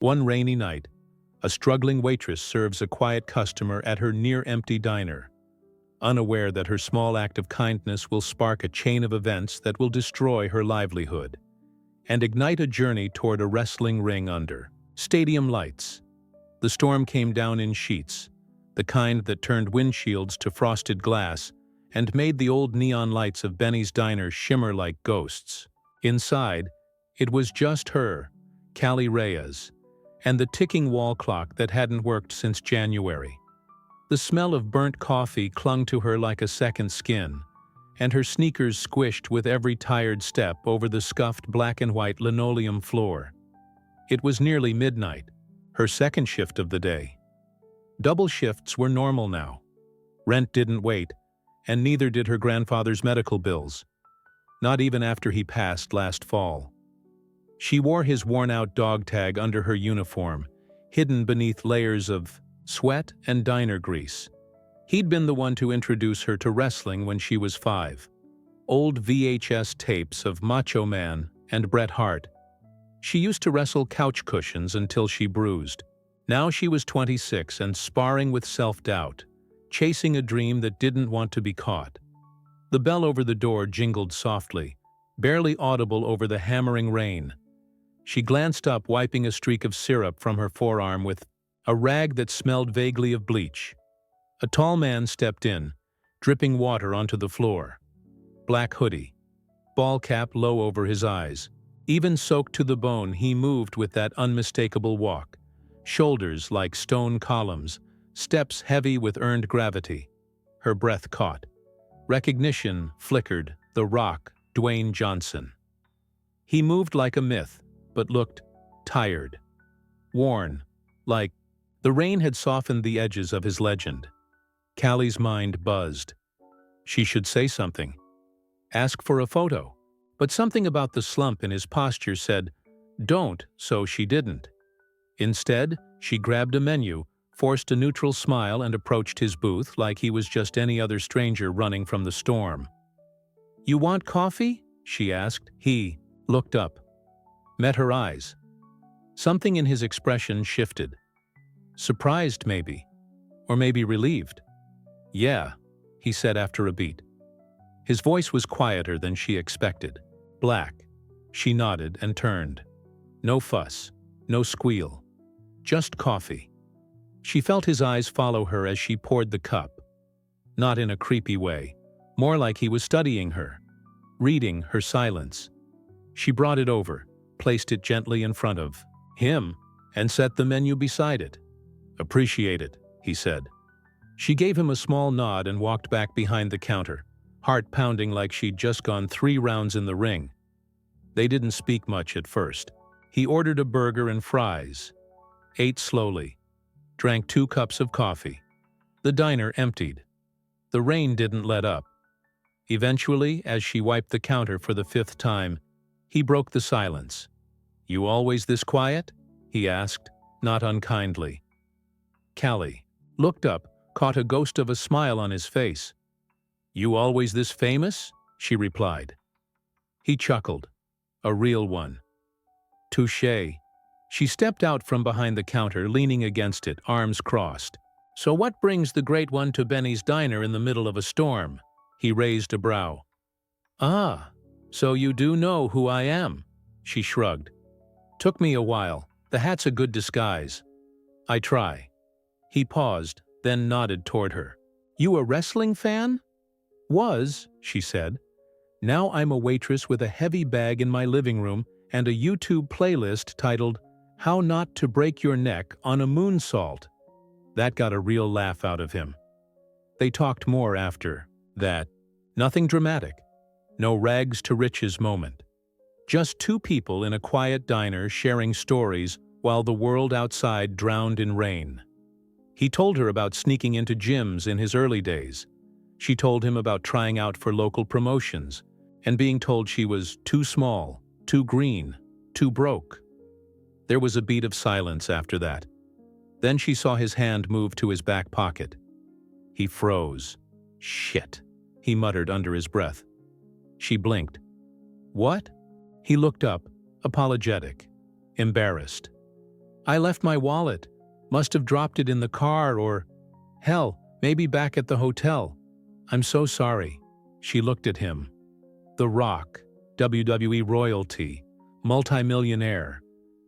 One rainy night, a struggling waitress serves a quiet customer at her near-empty diner, unaware that her small act of kindness will spark a chain of events that will destroy her livelihood and ignite a journey toward a wrestling ring under stadium lights. The storm came down in sheets, the kind that turned windshields to frosted glass and made the old neon lights of Benny's diner shimmer like ghosts. Inside, it was just her, Callie Reyes, and the ticking wall clock that hadn't worked since January. The smell of burnt coffee clung to her like a second skin, and her sneakers squished with every tired step over the scuffed black and white linoleum floor. It was nearly midnight, her second shift of the day. Double shifts were normal now. Rent didn't wait, and neither did her grandfather's medical bills, not even after he passed last fall. She wore his worn-out dog tag under her uniform, hidden beneath layers of sweat and diner grease. He'd been the one to introduce her to wrestling when she was 5. Old VHS tapes of Macho Man and Bret Hart. She used to wrestle couch cushions until she bruised. Now she was 26 and sparring with self-doubt, chasing a dream that didn't want to be caught. The bell over the door jingled softly, barely audible over the hammering rain. She glanced up, wiping a streak of syrup from her forearm with a rag that smelled vaguely of bleach. A tall man stepped in, dripping water onto the floor. Black hoodie, ball cap low over his eyes. Even soaked to the bone, he moved with that unmistakable walk, shoulders like stone columns, steps heavy with earned gravity. Her breath caught. Recognition flickered, The Rock, Dwayne Johnson. He moved like a myth, but looked tired, worn, like the rain had softened the edges of his legend. Callie's mind buzzed. She should say something. Ask for a photo. But something about the slump in his posture said, don't, so she didn't. Instead, she grabbed a menu, forced a neutral smile, and approached his booth like he was just any other stranger running from the storm. You want coffee? She asked. He looked up, met her eyes. Something in his expression shifted. Surprised, maybe. Or maybe relieved. Yeah, he said after a beat. His voice was quieter than she expected. Black. She nodded and turned. No fuss, no squeal. Just coffee. She felt his eyes follow her as she poured the cup. Not in a creepy way, more like he was studying her, reading her silence. She brought it over, placed it gently in front of him, and set the menu beside it. Appreciate it, he said. She gave him a small nod and walked back behind the counter, heart pounding like she'd just gone 3 rounds in the ring. They didn't speak much at first. He ordered a burger and fries, ate slowly, drank 2 cups of coffee. The diner emptied. The rain didn't let up. Eventually, as she wiped the counter for the 5th time, he broke the silence. You always this quiet? He asked, not unkindly. Callie looked up, caught a ghost of a smile on his face. You always this famous? She replied. He chuckled. A real one. Touché. She stepped out from behind the counter, leaning against it, arms crossed. So what brings the great one to Benny's diner in the middle of a storm? He raised a brow. Ah, so you do know who I am? She shrugged. Took me a while. The hat's a good disguise. I try. He paused, then nodded toward her. You a wrestling fan? Was, she said. Now I'm a waitress with a heavy bag in my living room and a YouTube playlist titled How Not to Break Your Neck on a Moonsault. That got a real laugh out of him. They talked more after that. Nothing dramatic. No rags to riches moment. Just 2 people in a quiet diner sharing stories while the world outside drowned in rain. He told her about sneaking into gyms in his early days. She told him about trying out for local promotions and being told she was too small, too green, too broke. There was a beat of silence after that. Then she saw his hand move to his back pocket. He froze. Shit, he muttered under his breath. She blinked. What? He looked up, apologetic, embarrassed. I left my wallet. Must have dropped it in the car or, hell, maybe back at the hotel. I'm so sorry." She looked at him. The Rock, WWE royalty, multimillionaire,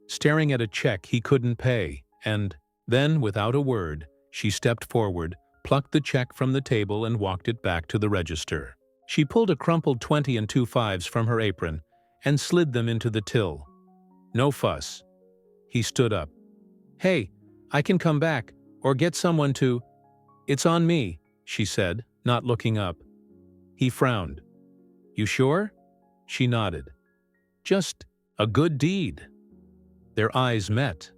staring at a check he couldn't pay, and then, without a word, she stepped forward, plucked the check from the table and walked it back to the register. She pulled a crumpled 20 and 2 5s from her apron and slid them into the till. "No fuss." He stood up. "Hey, I can come back, or get someone to—" "It's on me," she said, not looking up. He frowned. "You sure?" She nodded. "Just a good deed." Their eyes met.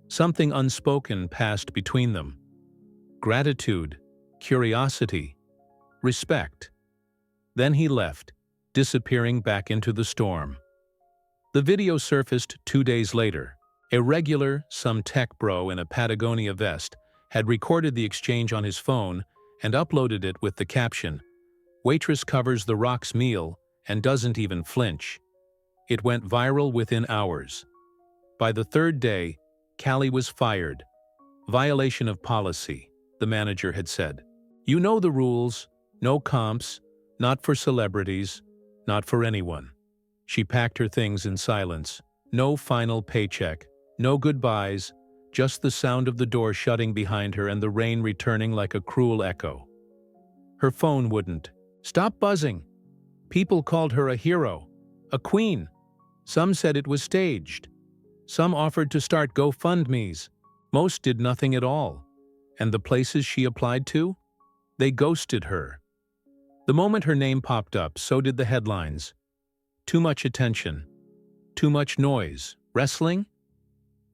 Something unspoken passed between them. Gratitude, curiosity, respect. Then he left, disappearing back into the storm. The video surfaced 2 days later. A regular, some tech bro in a Patagonia vest had recorded the exchange on his phone and uploaded it with the caption, "Waitress covers The Rock's meal and doesn't even flinch." It went viral within hours. By the third day, Callie was fired. "Violation of policy," the manager had said. "You know the rules. No comps, not for celebrities, not for anyone." She packed her things in silence. No final paycheck, no goodbyes, just the sound of the door shutting behind her and the rain returning like a cruel echo. Her phone wouldn't stop buzzing. People called her a hero, a queen. Some said it was staged. Some offered to start GoFundMes. Most did nothing at all. And the places she applied to? They ghosted her. The moment her name popped up, so did the headlines. Too much attention. Too much noise. Wrestling?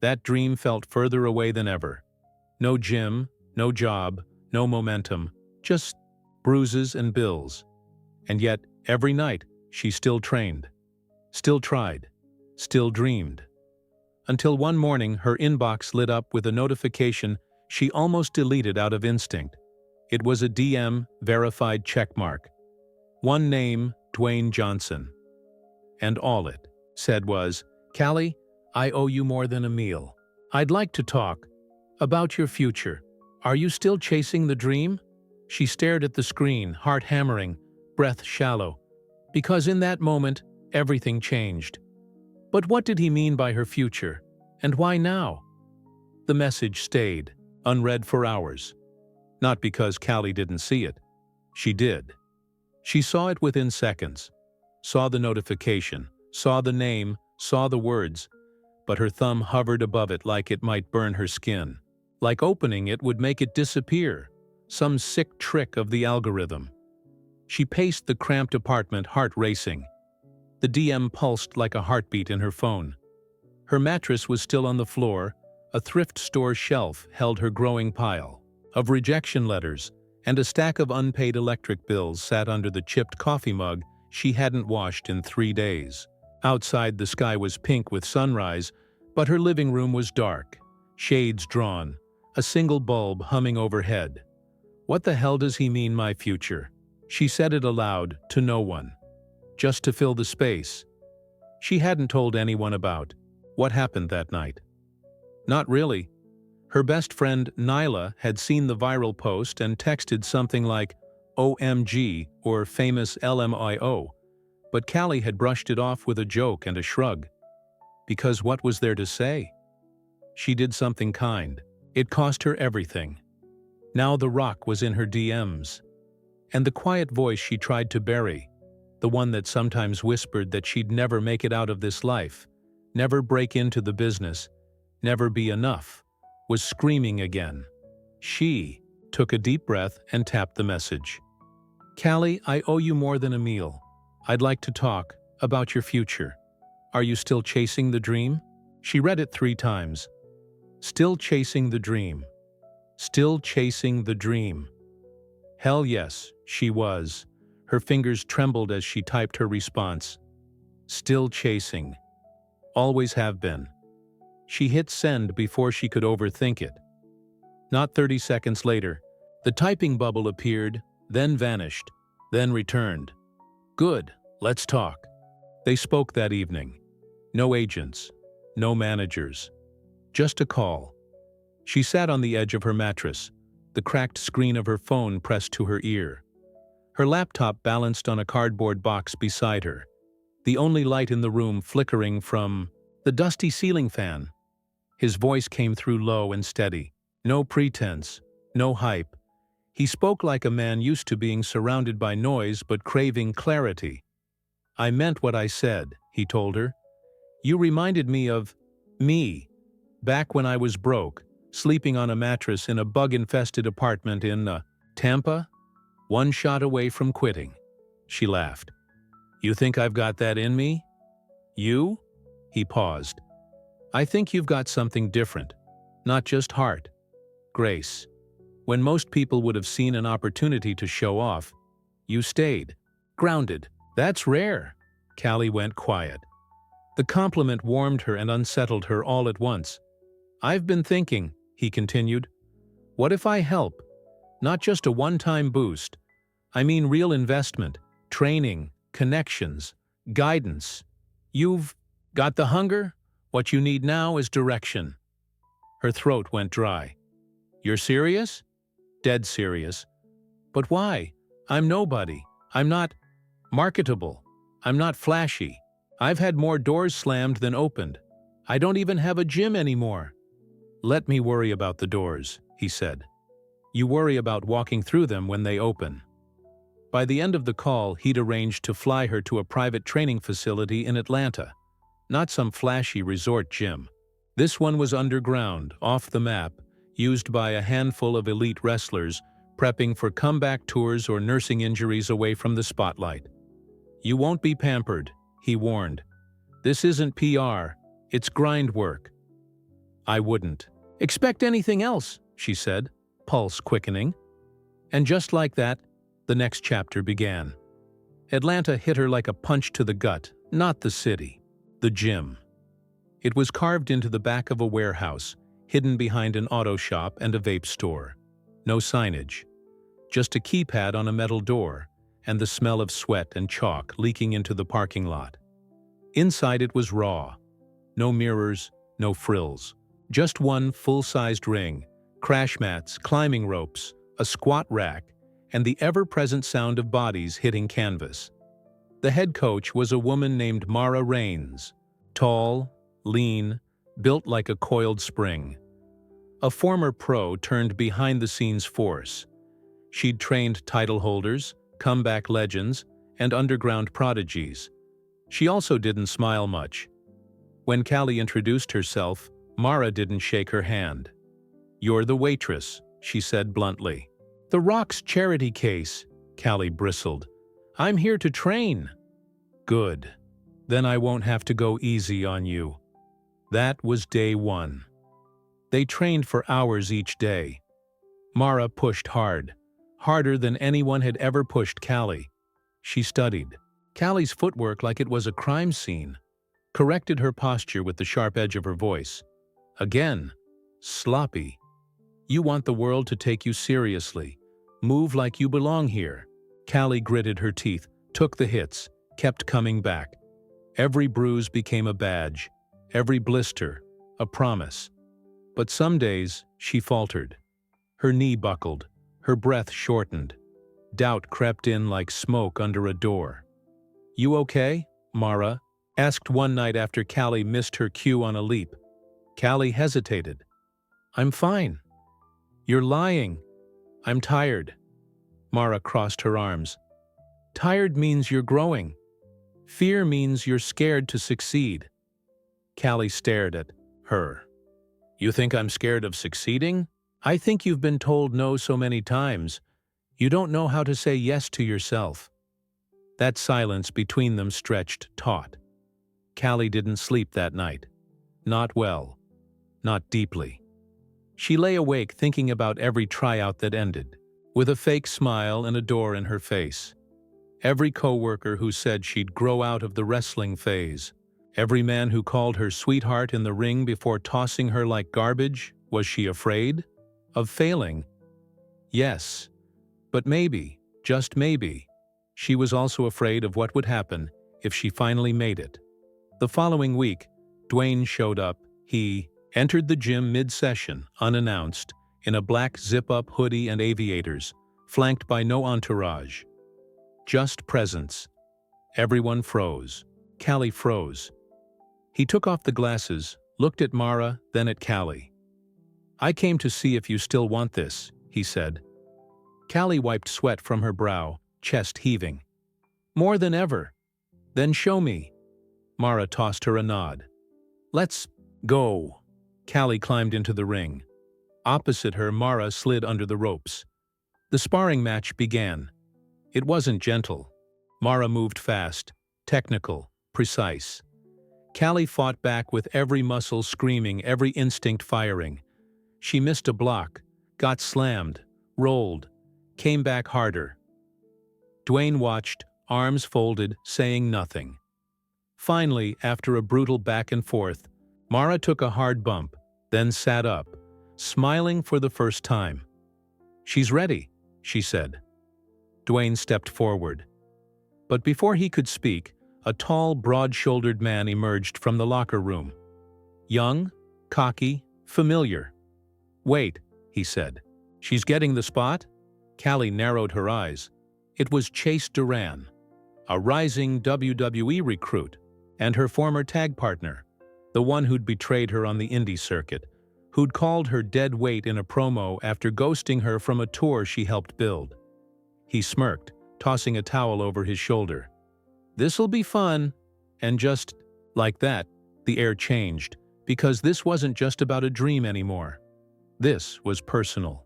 That dream felt further away than ever. No gym, no job, no momentum, just bruises and bills. And yet, every night, she still trained, still tried, still dreamed. Until one morning, her inbox lit up with a notification she almost deleted out of instinct. It was a DM-verified checkmark. One name, Dwayne Johnson. And all it said was, "Callie, I owe you more than a meal. I'd like to talk about your future. Are you still chasing the dream?" She stared at the screen, heart hammering, breath shallow. Because in that moment, everything changed. But what did he mean by her future? And why now? The message stayed, unread for hours. Not because Callie didn't see it. She did. She saw it within seconds. Saw the notification, saw the name, saw the words, but her thumb hovered above it like it might burn her skin. Like opening it would make it disappear. Some sick trick of the algorithm. She paced the cramped apartment, heart racing. The DM pulsed like a heartbeat in her phone. Her mattress was still on the floor. A thrift store shelf held her growing pile of rejection letters, and a stack of unpaid electric bills sat under the chipped coffee mug she hadn't washed in 3 days. Outside, the sky was pink with sunrise, but her living room was dark, shades drawn, a single bulb humming overhead. "What the hell does he mean, my future?" She said it aloud, to no one. Just to fill the space. She hadn't told anyone about what happened that night. Not really. Her best friend, Nyla, had seen the viral post and texted something like, "OMG," or famous LMIO, but Callie had brushed it off with a joke and a shrug. Because what was there to say? She did something kind. It cost her everything. Now The Rock was in her DMs. And the quiet voice she tried to bury, the one that sometimes whispered that she'd never make it out of this life, never break into the business, never be enough, was screaming again. She took a deep breath and tapped the message. "Callie, I owe you more than a meal. I'd like to talk about your future. Are you still chasing the dream?" She read it 3 times. Still chasing the dream. Still chasing the dream. Hell yes, she was. Her fingers trembled as she typed her response. Still chasing. Always have been. She hit send before she could overthink it. Not 30 seconds later, the typing bubble appeared, then vanished, then returned. "Good, let's talk." They spoke that evening. No agents, no managers. Just a call. She sat on the edge of her mattress, the cracked screen of her phone pressed to her ear. Her laptop balanced on a cardboard box beside her, the only light in the room flickering from the dusty ceiling fan. His voice came through low and steady. No pretense, no hype. He spoke like a man used to being surrounded by noise but craving clarity. "I meant what I said," he told her. "You reminded me of me, back when I was broke, sleeping on a mattress in a bug-infested apartment in Tampa, one shot away from quitting." She laughed. "You think I've got that in me?" "You?" He paused. "I think you've got something different. Not just heart. Grace. When most people would have seen an opportunity to show off, you stayed. Grounded. That's rare." Callie went quiet. The compliment warmed her and unsettled her all at once. "I've been thinking," he continued. "What if I help? Not just a one-time boost. I mean real investment, training, connections, guidance. You've got the hunger? What you need now is direction." Her throat went dry. "You're serious?" "Dead serious." "But why? I'm nobody. I'm not marketable. I'm not flashy. I've had more doors slammed than opened. I don't even have a gym anymore." "Let me worry about the doors," he said. "You worry about walking through them when they open." By the end of the call, he'd arranged to fly her to a private training facility in Atlanta. Not some flashy resort gym. This one was underground, off the map, used by a handful of elite wrestlers prepping for comeback tours or nursing injuries away from the spotlight. "You won't be pampered," he warned. "This isn't PR, it's grind work." "I wouldn't expect anything else," she said, pulse quickening. And just like that, the next chapter began. Atlanta hit her like a punch to the gut, not the city, the gym. It was carved into the back of a warehouse, hidden behind an auto shop and a vape store. No signage. Just a keypad on a metal door, and the smell of sweat and chalk leaking into the parking lot. Inside it was raw. No mirrors, no frills. Just one full-sized ring, crash mats, climbing ropes, a squat rack, and the ever-present sound of bodies hitting canvas. The head coach was a woman named Mara Raines, tall, lean, built like a coiled spring. A former pro turned behind-the-scenes force. She'd trained title holders, comeback legends, and underground prodigies. She also didn't smile much. When Callie introduced herself, Mara didn't shake her hand. "You're the waitress," she said bluntly. "The Rock's charity case," Callie bristled. "I'm here to train." "Good. Then I won't have to go easy on you." That was day one. They trained for hours each day. Mara pushed hard, harder than anyone had ever pushed Callie. She studied Callie's footwork like it was a crime scene, corrected her posture with the sharp edge of her voice. Again, sloppy. "You want the world to take you seriously. Move like you belong here." Callie gritted her teeth, took the hits, kept coming back. Every bruise became a badge, every blister, a promise. But some days, she faltered. Her knee buckled, her breath shortened. Doubt crept in like smoke under a door. "You okay?" Mara asked one night after Callie missed her cue on a leap. Callie hesitated. "I'm fine." "You're lying." "I'm tired." Mara crossed her arms. "Tired means you're growing. Fear means you're scared to succeed." Callie stared at her. "You think I'm scared of succeeding? I think you've been told no so many times. You don't know how to say yes to yourself." That silence between them stretched taut. Callie didn't sleep that night. Not well. Not deeply. She lay awake thinking about every tryout that ended, with a fake smile and a door in her face. Every coworker who said she'd grow out of the wrestling phase. Every man who called her sweetheart in the ring before tossing her like garbage. Was she afraid? Of failing? Yes. But maybe, just maybe, she was also afraid of what would happen if she finally made it. The following week, Dwayne showed up, he Entered the gym mid-session, unannounced, in a black zip-up hoodie and aviators, flanked by no entourage. Just presence. Everyone froze. Callie froze. He took off the glasses, looked at Mara, then at Callie. "I came to see if you still want this," he said. Callie wiped sweat from her brow, chest heaving. "More than ever." "Then show me." Mara tossed her a nod. "Let's go." Callie climbed into the ring. Opposite her, Mara slid under the ropes. The sparring match began. It wasn't gentle. Mara moved fast, technical, precise. Callie fought back with every muscle screaming, every instinct firing. She missed a block, got slammed, rolled, came back harder. Dwayne watched, arms folded, saying nothing. Finally, after a brutal back and forth, Mara took a hard bump, then sat up, smiling for the first time. "She's ready," she said. Dwayne stepped forward. But before he could speak, a tall, broad-shouldered man emerged from the locker room. Young, cocky, familiar. "Wait," he said. "She's getting the spot?" Callie narrowed her eyes. It was Chase Duran, a rising WWE recruit, and her former tag partner, the one who'd betrayed her on the indie circuit, who'd called her dead weight in a promo after ghosting her from a tour she helped build. He smirked, tossing a towel over his shoulder. "This'll be fun." And just like that, the air changed, because this wasn't just about a dream anymore. This was personal.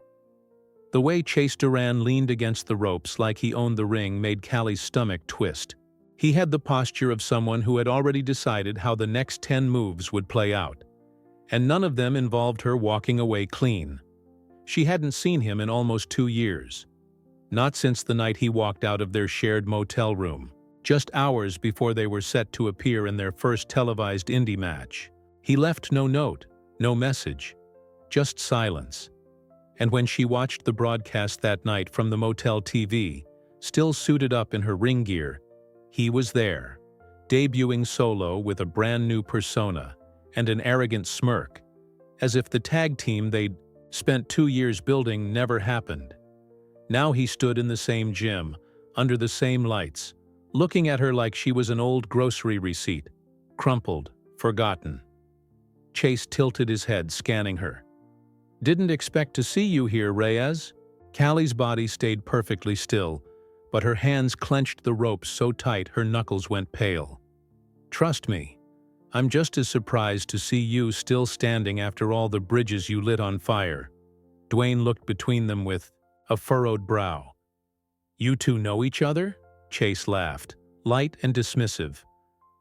The way Chase Duran leaned against the ropes like he owned the ring made Callie's stomach twist. He had the posture of someone who had already decided how the next 10 moves would play out. And none of them involved her walking away clean. She hadn't seen him in almost 2 years. Not since the night he walked out of their shared motel room, just hours before they were set to appear in their first televised indie match. He left no note, no message, just silence. And when she watched the broadcast that night from the motel TV, still suited up in her ring gear, he was there, debuting solo with a brand new persona and an arrogant smirk, as if the tag team they'd spent 2 years building never happened. Now he stood in the same gym, under the same lights, looking at her like she was an old grocery receipt, crumpled, forgotten. Chase tilted his head, scanning her. "Didn't expect to see you here, Reyes." Callie's body stayed perfectly still, but her hands clenched the ropes so tight her knuckles went pale. "Trust me, I'm just as surprised to see you still standing after all the bridges you lit on fire." Dwayne looked between them with a furrowed brow. "You two know each other?" Chase laughed, light and dismissive.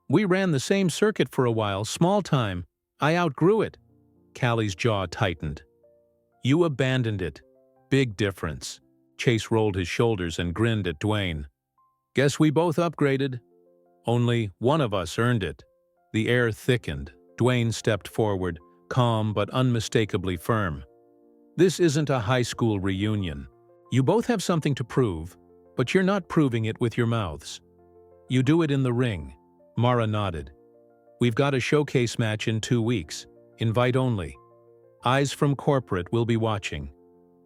"We ran the same circuit for a while, small time. I outgrew it." Callie's jaw tightened. "You abandoned it. Big difference." Chase rolled his shoulders and grinned at Dwayne. "Guess we both upgraded. Only one of us earned it." The air thickened. Dwayne stepped forward, calm but unmistakably firm. "This isn't a high school reunion. You both have something to prove, but you're not proving it with your mouths. You do it in the ring." Mara nodded. "We've got a showcase match in 2 weeks. Invite only. Eyes from corporate will be watching.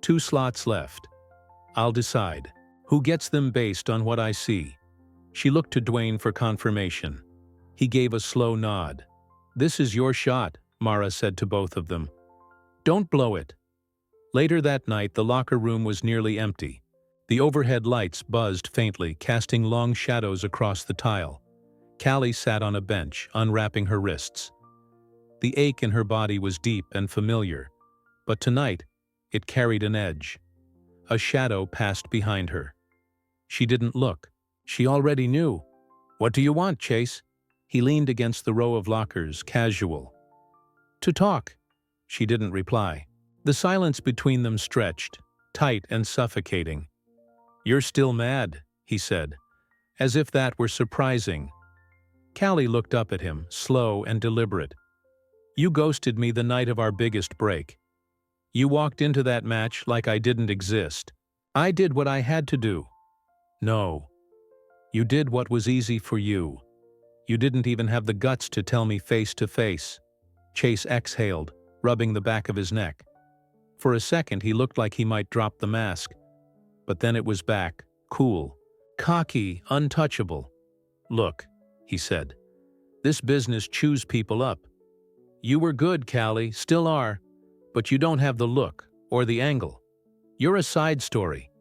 2 slots left. I'll decide who gets them based on what I see." She looked to Dwayne for confirmation. He gave a slow nod. "This is your shot," Mara said to both of them. "Don't blow it." Later that night, the locker room was nearly empty. The overhead lights buzzed faintly, casting long shadows across the tile. Callie sat on a bench, unwrapping her wrists. The ache in her body was deep and familiar, but tonight it carried an edge. A shadow passed behind her. She didn't look. She already knew. "What do you want, Chase?" He leaned against the row of lockers, casual. "To talk." She didn't reply. The silence between them stretched, tight and suffocating. "You're still mad," he said, as if that were surprising. Callie looked up at him, slow and deliberate. "You ghosted me the night of our biggest break. You walked into that match like I didn't exist. I did what I had to do." "No. You did what was easy for you. You didn't even have the guts to tell me face to face." Chase exhaled, rubbing the back of his neck. For a second he looked like he might drop the mask, but then it was back, cool, cocky, untouchable. "Look," he said, "this business chews people up. You were good, Callie, still are, but you don't have the look or the angle. You're a side story.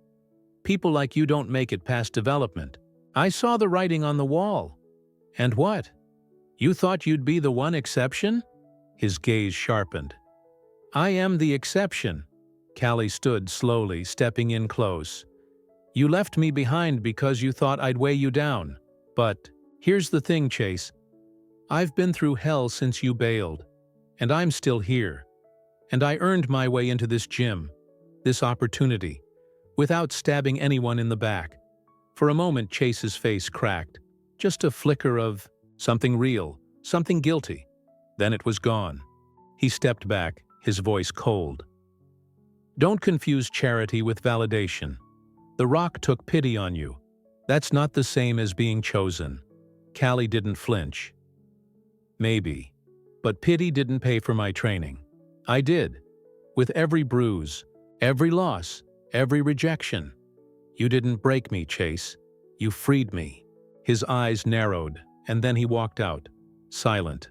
People like you don't make it past development. I saw the writing on the wall. And what? You thought you'd be the one exception?" His gaze sharpened. "I am the exception." Callie stood slowly, stepping in close. "You left me behind because you thought I'd weigh you down. But here's the thing, Chase. I've been through hell since you bailed. And I'm still here. And I earned my way into this gym, this opportunity, without stabbing anyone in the back." For a moment Chase's face cracked. Just a flicker of something real, something guilty. Then it was gone. He stepped back, his voice cold. "Don't confuse charity with validation. The Rock took pity on you. That's not the same as being chosen." Callie didn't flinch. "Maybe. But pity didn't pay for my training. I did. With every bruise, every loss, every rejection. You didn't break me, Chase. You freed me." His eyes narrowed, and then he walked out, silent.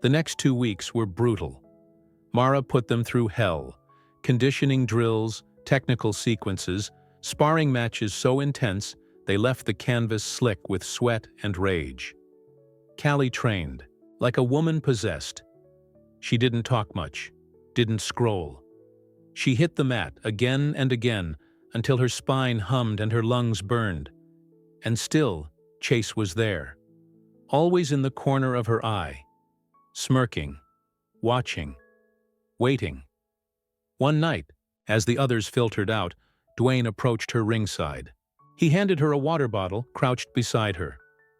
The next 2 weeks were brutal. Mara put them through hell. Conditioning drills, technical sequences, sparring matches so intense they left the canvas slick with sweat and rage. Callie trained, like a woman possessed. She didn't talk much, didn't scroll. She hit the mat again and again until her spine hummed and her lungs burned. And still, Chase was there, always in the corner of her eye, smirking, watching, waiting. One night, as the others filtered out, Dwayne approached her ringside. He handed her a water bottle, crouched beside her.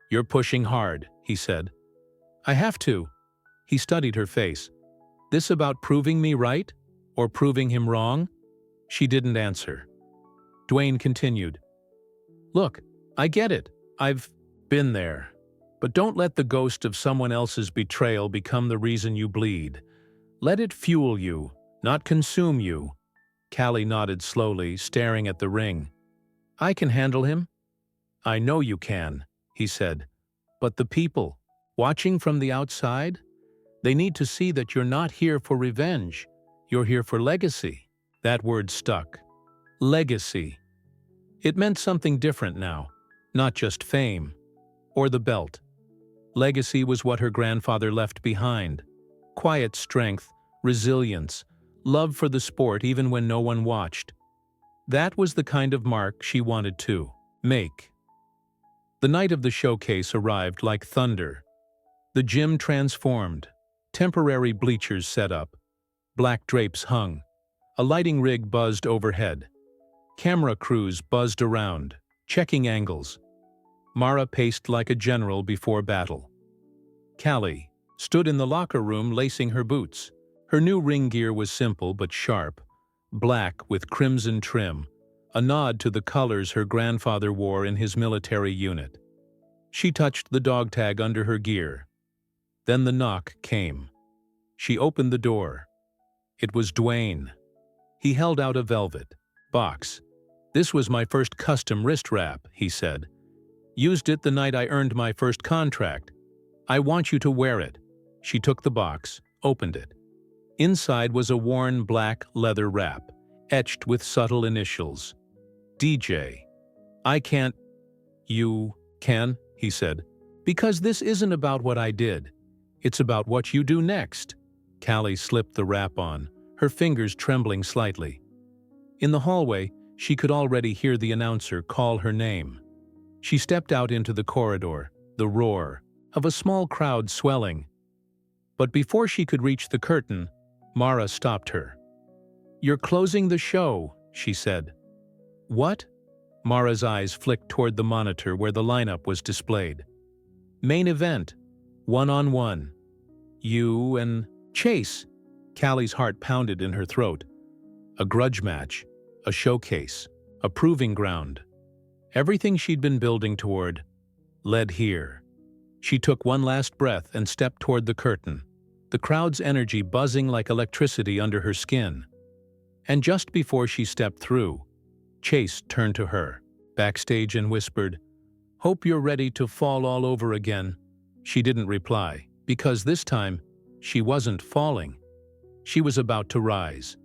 "You're pushing hard," he said. "I have to." He studied her face. "This about proving me right? Or proving him wrong?" She didn't answer. Dwayne continued. "Look, I get it. I've been there. But don't let the ghost of someone else's betrayal become the reason you bleed. Let it fuel you, not consume you." Callie nodded slowly, staring at the ring. "I can handle him." "I know you can," he said. "But the people, watching from the outside, they need to see that you're not here for revenge. You're here for legacy." That word stuck. Legacy. It meant something different now, not just fame or the belt. Legacy was what her grandfather left behind. Quiet strength, resilience, love for the sport even when no one watched. That was the kind of mark she wanted to make. The night of the showcase arrived like thunder. The gym transformed. Temporary bleachers set up. Black drapes hung. A lighting rig buzzed overhead. Camera crews buzzed around, checking angles. Mara paced like a general before battle. Callie stood in the locker room lacing her boots. Her new ring gear was simple but sharp, black with crimson trim, a nod to the colors her grandfather wore in his military unit. She touched the dog tag under her gear. Then the knock came. She opened the door. It was Dwayne. He held out a velvet box. "This was my first custom wrist wrap," he said. "Used it the night I earned my first contract. I want you to wear it." She took the box, opened it. Inside was a worn black leather wrap, etched with subtle initials. DJ. "I can't." "You can," he said, "because this isn't about what I did. It's about what you do next." Callie slipped the wrap on, her fingers trembling slightly. In the hallway, she could already hear the announcer call her name. She stepped out into the corridor, the roar of a small crowd swelling. But before she could reach the curtain, Mara stopped her. "You're closing the show," she said. "What?" Mara's eyes flicked toward the monitor where the lineup was displayed. "Main event. One-on-one. You and Chase." Callie's heart pounded in her throat. A grudge match, a showcase, a proving ground. Everything she'd been building toward led here. She took one last breath and stepped toward the curtain. the crowd's energy buzzing like electricity under her skin. And just before she stepped through, Chase turned to her, backstage, and whispered, "Hope you're ready to fall all over again." She didn't reply, because this time, she wasn't falling. She was about to rise.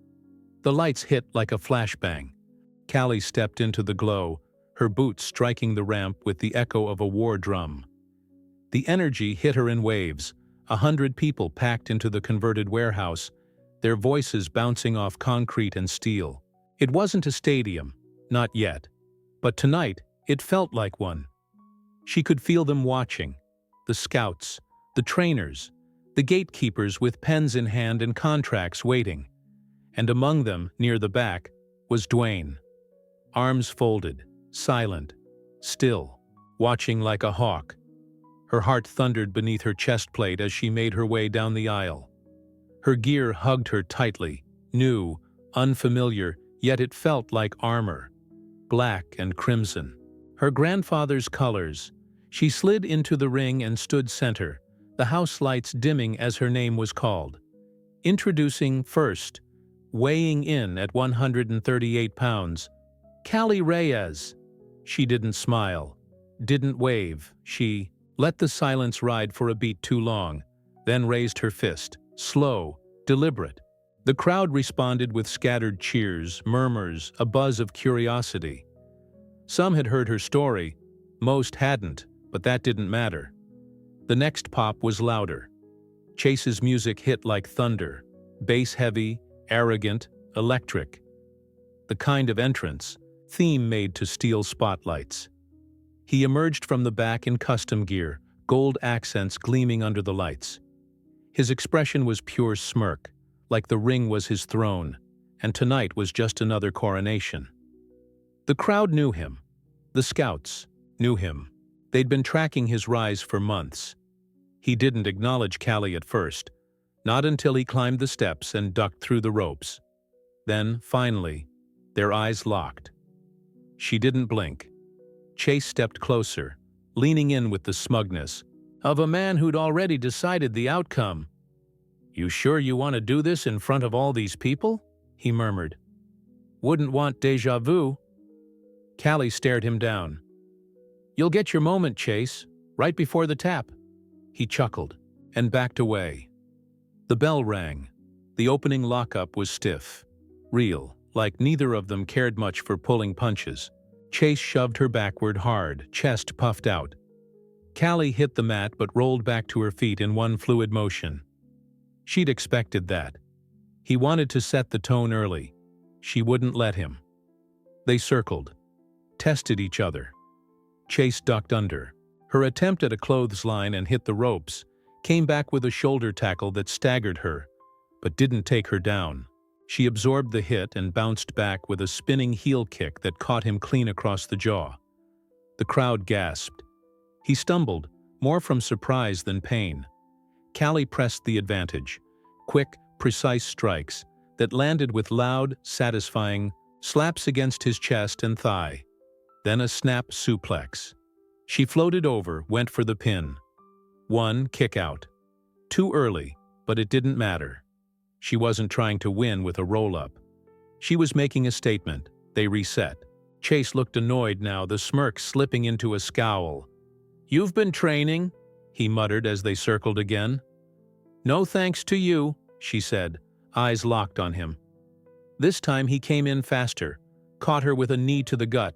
The lights hit like a flashbang. Callie stepped into the glow, her boots striking the ramp with the echo of a war drum. The energy hit her in waves, 100 people packed into the converted warehouse, their voices bouncing off concrete and steel. It wasn't a stadium, not yet, but tonight it felt like one. She could feel them watching, the scouts, the trainers, the gatekeepers with pens in hand and contracts waiting. And among them, near the back, was Dwayne. Arms folded, silent, still, watching like a hawk. Her heart thundered beneath her chest plate as she made her way down the aisle. Her gear hugged her tightly, new, unfamiliar, yet it felt like armor, black and crimson. Her grandfather's colors. She slid into the ring and stood center, the house lights dimming as her name was called. Introducing first, weighing in at 138 pounds, Callie Reyes. She didn't smile, didn't wave. She let the silence ride for a beat too long, then raised her fist, slow, deliberate. The crowd responded with scattered cheers, murmurs, a buzz of curiosity. Some had heard her story, most hadn't, but that didn't matter. The next pop was louder. Chase's music hit like thunder, bass-heavy, arrogant, electric. The kind of entrance, theme made to steal spotlights. He emerged from the back in custom gear, gold accents gleaming under the lights. His expression was pure smirk, like the ring was his throne, and tonight was just another coronation. The crowd knew him. The scouts knew him. They'd been tracking his rise for months. He didn't acknowledge Callie at first, not until he climbed the steps and ducked through the ropes. Then, finally, their eyes locked. She didn't blink. Chase stepped closer, leaning in with the smugness of a man who'd already decided the outcome. "You sure you want to do this in front of all these people?" he murmured. "Wouldn't want déjà vu." Callie stared him down. "You'll get your moment, Chase, right before the tap." He chuckled and backed away. The bell rang. The opening lockup was stiff, real, like neither of them cared much for pulling punches. Chase shoved her backward hard, chest puffed out. Callie hit the mat but rolled back to her feet in one fluid motion. She'd expected that. He wanted to set the tone early. She wouldn't let him. They circled, tested each other. Chase ducked under. Her attempt at a clothesline and hit the ropes came back with a shoulder tackle that staggered her, but didn't take her down. She absorbed the hit and bounced back with a spinning heel kick that caught him clean across the jaw. The crowd gasped. He stumbled, more from surprise than pain. Callie pressed the advantage. Quick, precise strikes that landed with loud, satisfying slaps against his chest and thigh. Then a snap suplex. She floated over, went for the pin. One kick out. Too early, but it didn't matter. She wasn't trying to win with a roll-up. She was making a statement. They reset. Chase looked annoyed now, the smirk slipping into a scowl. "You've been training," he muttered as they circled again. "No thanks to you," she said, eyes locked on him. This time he came in faster, caught her with a knee to the gut,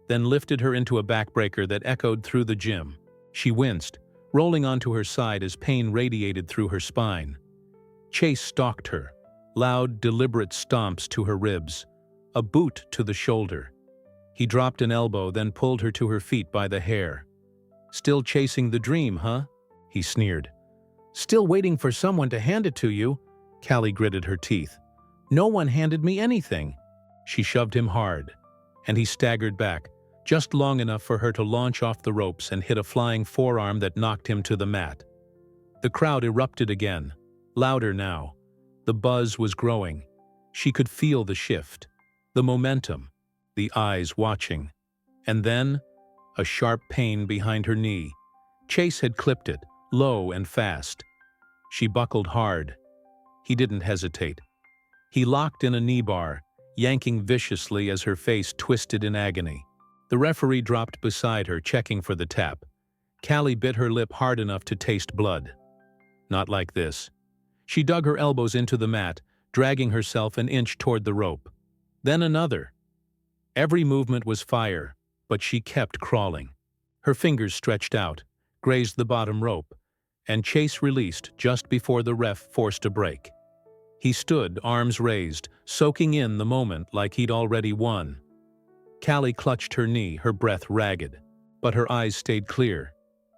then lifted her into a backbreaker that echoed through the gym. She winced, rolling onto her side as pain radiated through her spine. Chase stalked her, loud, deliberate stomps to her ribs, a boot to the shoulder. He dropped an elbow, then pulled her to her feet by the hair. "Still chasing the dream, huh?" he sneered. "Still waiting for someone to hand it to you?" Callie gritted her teeth. "No one handed me anything." She shoved him hard, and he staggered back, just long enough for her to launch off the ropes and hit a flying forearm that knocked him to the mat. The crowd erupted again, louder now. The buzz was growing. She could feel the shift, the momentum, the eyes watching. And then, a sharp pain behind her knee. Chase had clipped it, low and fast. She buckled hard. He didn't hesitate. He locked in a knee bar, yanking viciously as her face twisted in agony. The referee dropped beside her, checking for the tap. Callie bit her lip hard enough to taste blood. Not like this. She dug her elbows into the mat, dragging herself an inch toward the rope. Then another. Every movement was fire, but she kept crawling. Her fingers stretched out, grazed the bottom rope, and Chase released just before the ref forced a break. He stood, arms raised, soaking in the moment like he'd already won. Callie clutched her knee, her breath ragged, but her eyes stayed clear.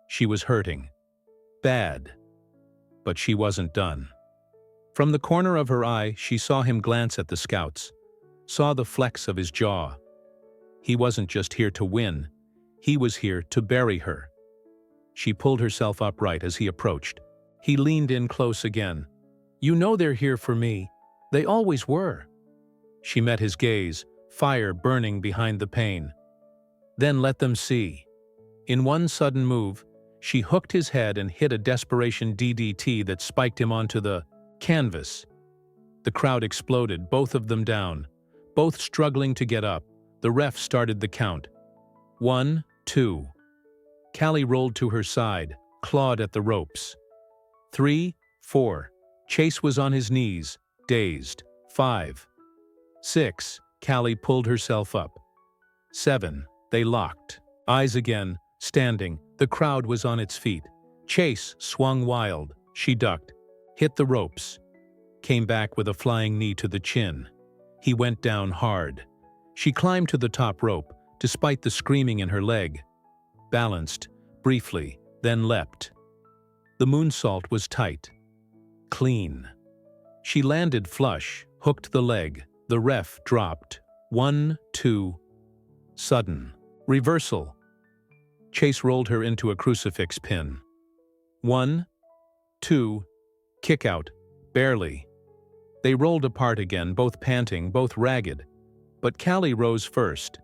She was hurting. Bad. But she wasn't done. From the corner of her eye, she saw him glance at the scouts, saw the flex of his jaw. He wasn't just here to win. He was here to bury her. She pulled herself upright as he approached. He leaned in close again. "You know they're here for me. They always were." She met his gaze, fire burning behind the pain. "Then let them see." In one sudden move, she hooked his head and hit a desperation DDT that spiked him onto the canvas. The crowd exploded, both of them down, both struggling to get up. The ref started the count. 1, 2. Callie rolled to her side, clawed at the ropes. 3, 4. Chase was on his knees, dazed. 5, 6. Callie pulled herself up. 7. They locked. Eyes again, standing. The crowd was on its feet. Chase swung wild. She ducked, hit the ropes, came back with a flying knee to the chin. He went down hard. She climbed to the top rope, despite the screaming in her leg. Balanced, briefly, then leapt. The moonsault was tight. Clean. She landed flush, hooked the leg. The ref dropped. 1, 2. Sudden. Reversal. Chase rolled her into a crucifix pin. 1, 2. Kick out. Barely. They rolled apart again, both panting, both ragged. But Callie rose first,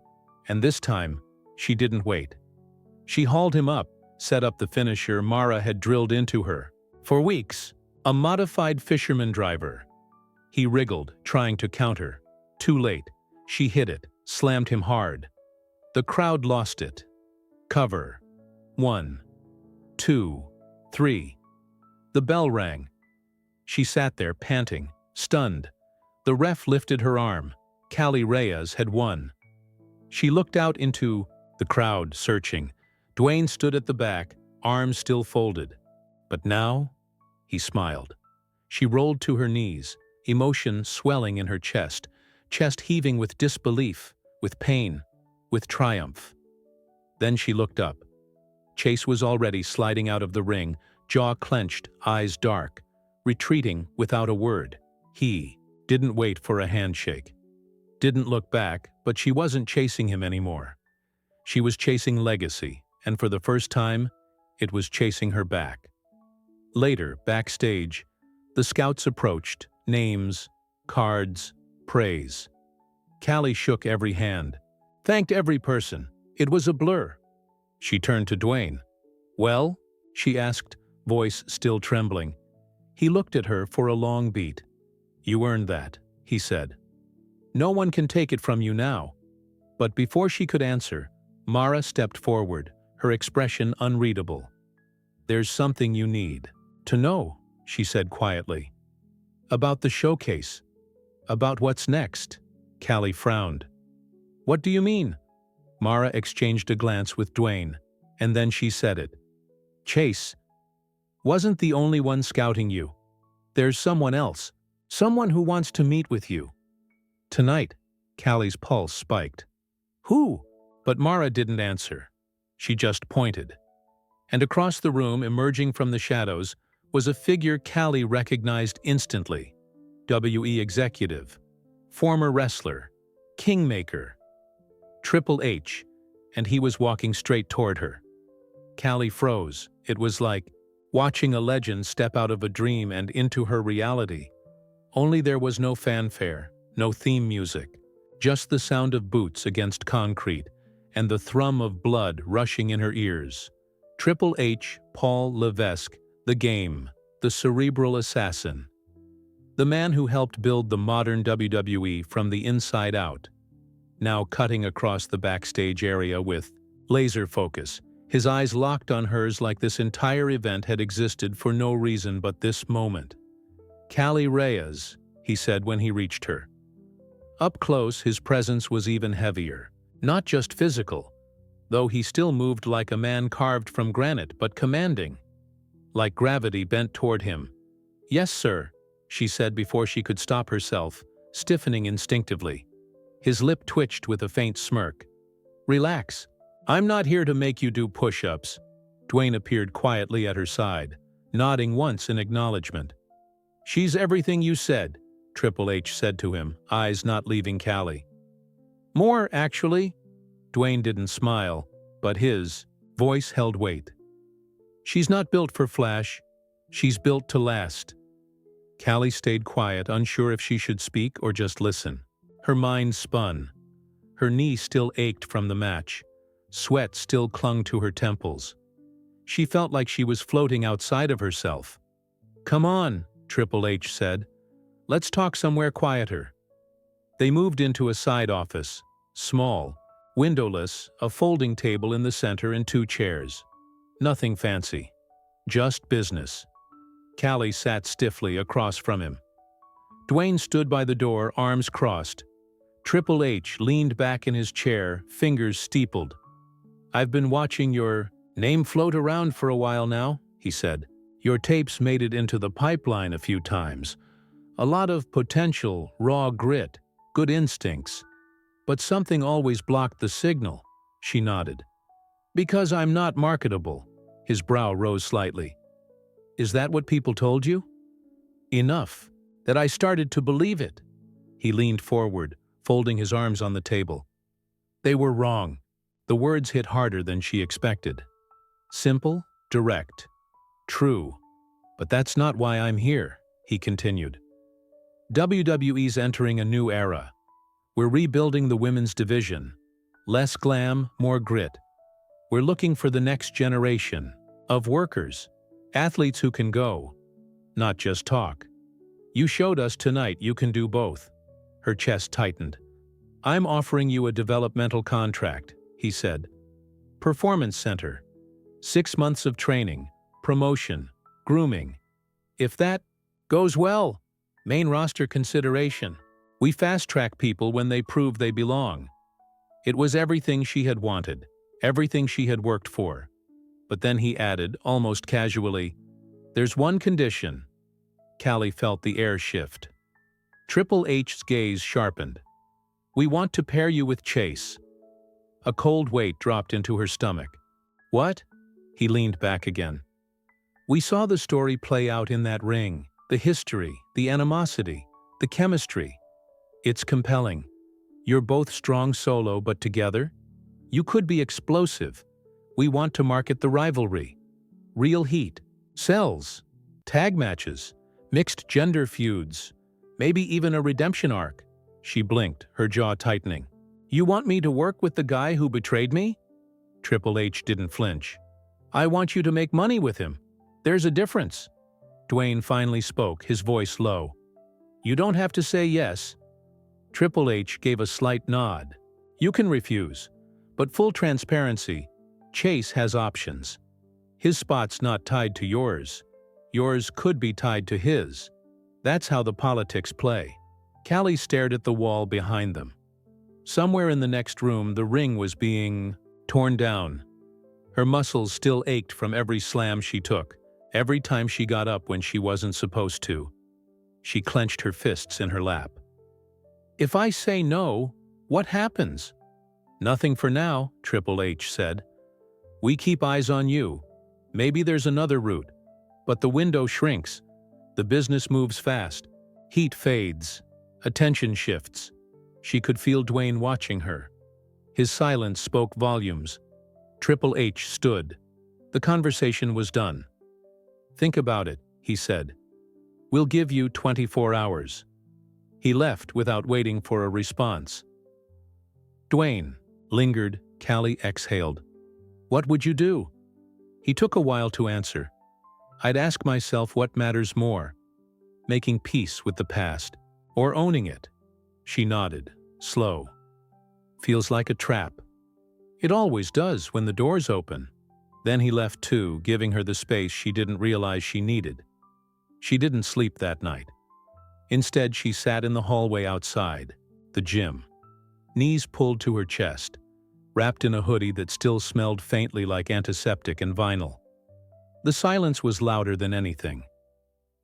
and this time, she didn't wait. She hauled him up, set up the finisher Mara had drilled into her. For weeks, a modified fisherman driver. He wriggled, trying to counter. Too late. She hit it, slammed him hard. The crowd lost it. Cover. 1, 2, 3. The bell rang. She sat there, panting, stunned. The ref lifted her arm. Callie Reyes had won. She looked out into the crowd, searching. Dwayne stood at the back, arms still folded. But now, he smiled. She rolled to her knees, emotion swelling in her chest heaving with disbelief, with pain, with triumph. Then she looked up. Chase was already sliding out of the ring, jaw clenched, eyes dark, retreating without a word. He didn't wait for a handshake. Didn't look back, but she wasn't chasing him anymore. She was chasing legacy, and for the first time, it was chasing her back. Later, backstage, the scouts approached, names, cards, praise. Callie shook every hand, thanked every person. It was a blur. She turned to Dwayne. "Well?" she asked, voice still trembling. He looked at her for a long beat. "You earned that," he said. "No one can take it from you now." But before she could answer, Mara stepped forward, her expression unreadable. "There's something you need to know," she said quietly. "About the showcase. About what's next." Callie frowned. "What do you mean?" Mara exchanged a glance with Dwayne, and then she said it. "Chase wasn't the only one scouting you. There's someone else, someone who wants to meet with you. Tonight." Callie's pulse spiked. "Who?" But Mara didn't answer. She just pointed. And across the room, emerging from the shadows, was a figure Callie recognized instantly. WE executive, former wrestler, kingmaker, Triple H, and he was walking straight toward her. Callie froze. It was like watching a legend step out of a dream and into her reality. Only there was no fanfare, no theme music, just the sound of boots against concrete and the thrum of blood rushing in her ears. Triple H, Paul Levesque, the game. the cerebral assassin. The man who helped build the modern WWE from the inside out. Now cutting across the backstage area with laser focus, his eyes locked on hers like this entire event had existed for no reason but this moment. "Callie Reyes," he said when he reached her. Up close, his presence was even heavier. Not just physical, though he still moved like a man carved from granite, but commanding. Like gravity bent toward him. "Yes, sir," she said before she could stop herself, stiffening instinctively. His lip twitched with a faint smirk. "Relax. I'm not here to make you do push-ups." Dwayne appeared quietly at her side, nodding once in acknowledgement. "She's everything you said," Triple H said to him, eyes not leaving Callie. "More, actually." Dwayne didn't smile, but his voice held weight. "She's not built for flash. She's built to last." Callie stayed quiet, unsure if she should speak or just listen. Her mind spun. Her knee still ached from the match. Sweat still clung to her temples. She felt like she was floating outside of herself. "Come on," Triple H said. "Let's talk somewhere quieter." They moved into a side office, small, windowless, a folding table in the center and 2 chairs. Nothing fancy. Just business. Callie sat stiffly across from him. Dwayne stood by the door, arms crossed. Triple H leaned back in his chair, fingers steepled. "I've been watching your name float around for a while now," he said. "Your tapes made it into the pipeline a few times. A lot of potential, raw grit, good instincts. But something always blocked the signal." She nodded. "Because I'm not marketable." His brow rose slightly. "Is that what people told you?" "Enough that I started to believe it." He leaned forward, folding his arms on the table. They were wrong. The words hit harder than she expected. Simple, direct, true. "But that's not why I'm here," he continued. "WWE's entering a new era. We're rebuilding the women's division. Less glam, more grit. We're looking for the next generation of workers, athletes who can go, not just talk. You showed us tonight you can do both." Her chest tightened. "I'm offering you a developmental contract," he said. "Performance center. 6 months of training, promotion, grooming. If that goes well, main roster consideration. We fast-track people when they prove they belong." It was everything she had wanted, everything she had worked for. But then he added, almost casually, "There's one condition." Callie felt the air shift. Triple H's gaze sharpened. "We want to pair you with Chase." A cold weight dropped into her stomach. "What?" He leaned back again. "We saw the story play out in that ring, the history, the animosity, the chemistry. It's compelling. You're both strong solo, but together, you could be explosive. We want to market the rivalry. Real heat, sells, tag matches, mixed gender feuds, maybe even a redemption arc." She blinked, her jaw tightening. "You want me to work with the guy who betrayed me?" Triple H didn't flinch. "I want you to make money with him. There's a difference." Dwayne finally spoke, his voice low. "You don't have to say yes." Triple H gave a slight nod. "You can refuse. But full transparency, Chase has options. His spot's not tied to yours. Yours could be tied to his. That's how the politics play." Callie stared at the wall behind them. Somewhere in the next room, the ring was being torn down. Her muscles still ached from every slam she took, every time she got up when she wasn't supposed to. She clenched her fists in her lap. "If I say no, what happens?" "Nothing for now," Triple H said. "We keep eyes on you. Maybe there's another route. But the window shrinks. The business moves fast. Heat fades. Attention shifts." She could feel Dwayne watching her. His silence spoke volumes. Triple H stood. The conversation was done. "Think about it," he said. "We'll give you 24 hours. He left without waiting for a response. Dwayne lingered. Callie exhaled. "What would you do?" He took a while to answer. I'd ask myself what matters more, making peace with the past, or owning it. She nodded, slow. Feels like a trap. It always does when the doors open. Then he left too, giving her the space she didn't realize she needed. She didn't sleep that night. Instead, she sat in the hallway outside, the gym, knees pulled to her chest, wrapped in a hoodie that still smelled faintly like antiseptic and vinyl. The silence was louder than anything.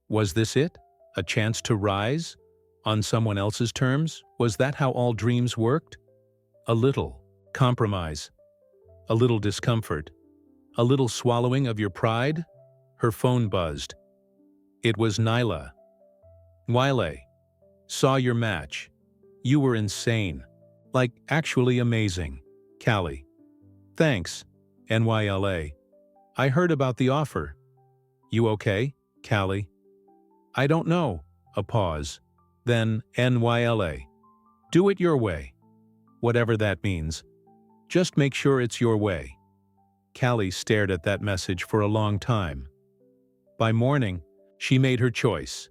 Was this it? A chance to rise? On someone else's terms? Was that how all dreams worked? A little compromise, a little discomfort, a little swallowing of your pride? Her phone buzzed. It was Nyla. Wiley. Saw your match. You were insane. Like, actually amazing. Callie. Thanks. NYLA. I heard about the offer. You okay, Callie? I don't know. A pause. Then NYLA. Do it your way. Whatever that means. Just make sure it's your way. Callie stared at that message for a long time. By morning, she made her choice.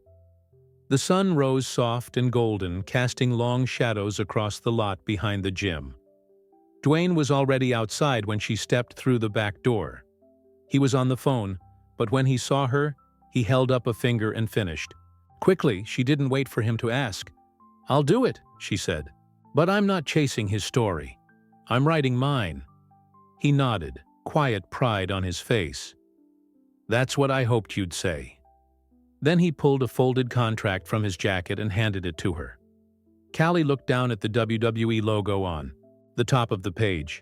The sun rose soft and golden, casting long shadows across the lot behind the gym. Dwayne was already outside when she stepped through the back door. He was on the phone, but when he saw her, he held up a finger and finished. Quickly, she didn't wait for him to ask. I'll do it, she said. But I'm not chasing his story. I'm writing mine. He nodded, quiet pride on his face. That's what I hoped you'd say. Then he pulled a folded contract from his jacket and handed it to her. Callie looked down at the WWE logo on the top of the page.